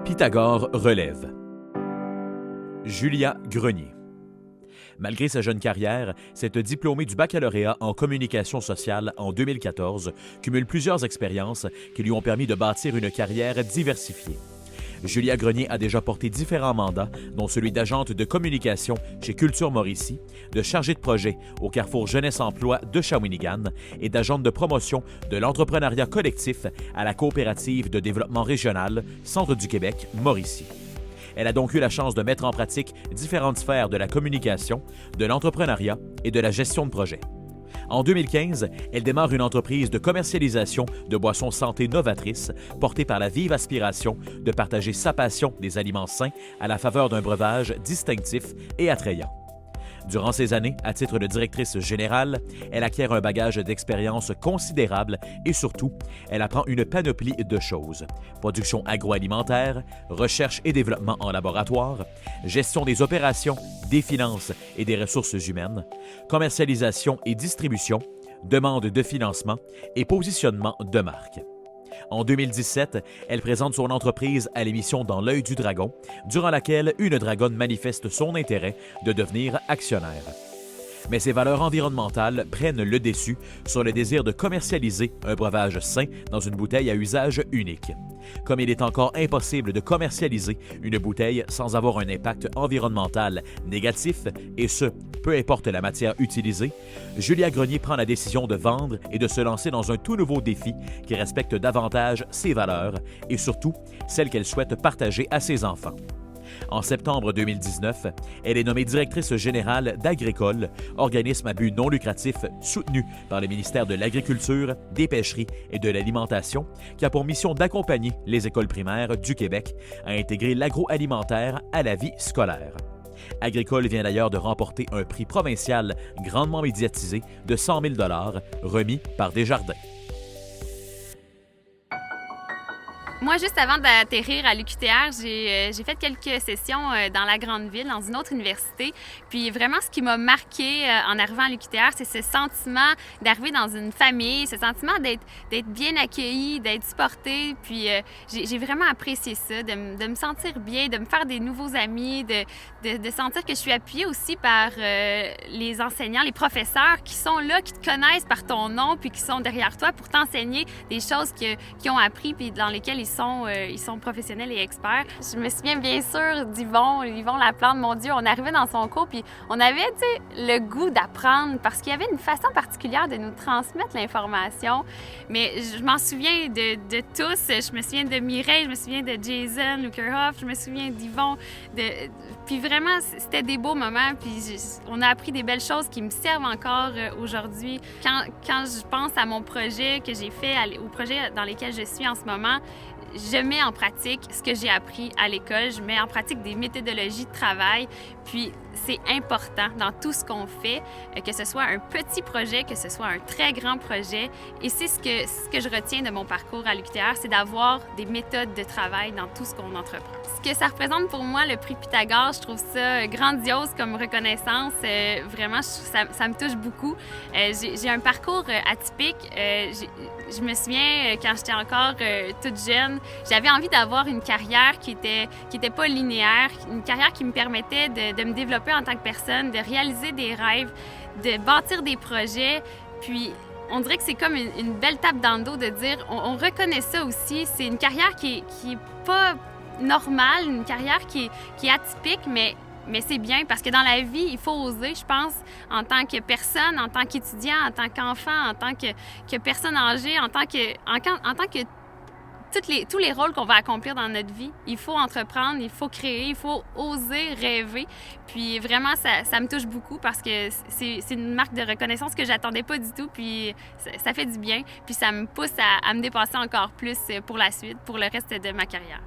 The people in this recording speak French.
Pythagore relève. Julia Grenier. Malgré sa jeune carrière, cette diplômée du baccalauréat en communication sociale en 2014 cumule plusieurs expériences qui lui ont permis de bâtir une carrière diversifiée. Julia Grenier a déjà porté différents mandats, dont celui d'agente de communication chez Culture Mauricie, de chargée de projet au Carrefour Jeunesse Emploi de Shawinigan et d'agente de promotion de l'entrepreneuriat collectif à la coopérative de développement régional Centre du Québec Mauricie. Elle a donc eu la chance de mettre en pratique différentes sphères de la communication, de l'entrepreneuriat et de la gestion de projet. En 2015, elle démarre une entreprise de commercialisation de boissons santé novatrices portée par la vive aspiration de partager sa passion des aliments sains à la faveur d'un breuvage distinctif et attrayant. Durant ces années, à titre de directrice générale, elle acquiert un bagage d'expérience considérable et surtout, elle apprend une panoplie de choses. Production agroalimentaire, recherche et développement en laboratoire, gestion des opérations, des finances et des ressources humaines, commercialisation et distribution, demande de financement et positionnement de marque. En 2017, elle présente son entreprise à l'émission Dans l'œil du dragon, durant laquelle une dragonne manifeste son intérêt de devenir actionnaire. Mais ses valeurs environnementales prennent le dessus sur le désir de commercialiser un breuvage sain dans une bouteille à usage unique. Comme il est encore impossible de commercialiser une bouteille sans avoir un impact environnemental négatif, et ce, peu importe la matière utilisée, Julia Grenier prend la décision de vendre et de se lancer dans un tout nouveau défi qui respecte davantage ses valeurs et surtout celles qu'elle souhaite partager à ses enfants. En septembre 2019, elle est nommée directrice générale d'Agricole, organisme à but non lucratif soutenu par le ministère de l'Agriculture, des Pêcheries et de l'Alimentation, qui a pour mission d'accompagner les écoles primaires du Québec à intégrer l'agroalimentaire à la vie scolaire. Agricole vient d'ailleurs de remporter un prix provincial grandement médiatisé de 100 000 $ remis par Desjardins. Moi, juste avant d'atterrir à l'UQTR, j'ai fait quelques sessions dans la grande ville, dans une autre université. Puis vraiment, ce qui m'a marqué en arrivant à l'UQTR, c'est ce sentiment d'arriver dans une famille, ce sentiment d'être bien accueilli, d'être supporté. Puis j'ai vraiment apprécié ça, de me sentir bien, de me faire des nouveaux amis, de sentir que je suis appuyée aussi par les enseignants, les professeurs qui sont là, qui te connaissent par ton nom, puis qui sont derrière toi pour t'enseigner des choses qu'ils ont appris, puis dans lesquelles ils sont professionnels et experts. Je me souviens bien sûr d'Yvon Laplante. Mon Dieu, on arrivait dans son cours puis on avait, le goût d'apprendre parce qu'il y avait une façon particulière de nous transmettre l'information. Mais je m'en souviens de tous. Je me souviens de Mireille, je me souviens de Jason Lukerhoff, je me souviens d'Yvon. Puis vraiment, c'était des beaux moments. Puis on a appris des belles choses qui me servent encore aujourd'hui. Quand je pense à mon projet que j'ai fait, au projet dans lequel je suis en ce moment, je mets en pratique ce que j'ai appris à l'école, je mets en pratique des méthodologies de travail, puis c'est important dans tout ce qu'on fait, que ce soit un petit projet, que ce soit un très grand projet. Et c'est ce que je retiens de mon parcours à l'UQTR, c'est d'avoir des méthodes de travail dans tout ce qu'on entreprend. Ce que ça représente pour moi, le prix Pythagore, je trouve ça grandiose comme reconnaissance. Vraiment, ça me touche beaucoup. J'ai un parcours atypique. Je me souviens, quand j'étais encore toute jeune, j'avais envie d'avoir une carrière qui était pas linéaire, une carrière qui me permettait de me développer en tant que personne, de réaliser des rêves, de bâtir des projets. Puis, on dirait que c'est comme une belle tape dans le dos de dire, on reconnaît ça aussi. C'est une carrière qui est pas normale, une carrière qui est atypique, mais c'est bien parce que dans la vie, il faut oser, je pense, en tant que personne, en tant qu'étudiant, en tant qu'enfant, en tant que personne âgée, en tant que tous les rôles qu'on va accomplir dans notre vie. Il faut entreprendre, il faut créer, il faut oser rêver. Puis vraiment, ça me touche beaucoup parce que c'est une marque de reconnaissance que j'attendais pas du tout. Puis ça fait du bien. Puis ça me pousse à me dépasser encore plus pour la suite, pour le reste de ma carrière.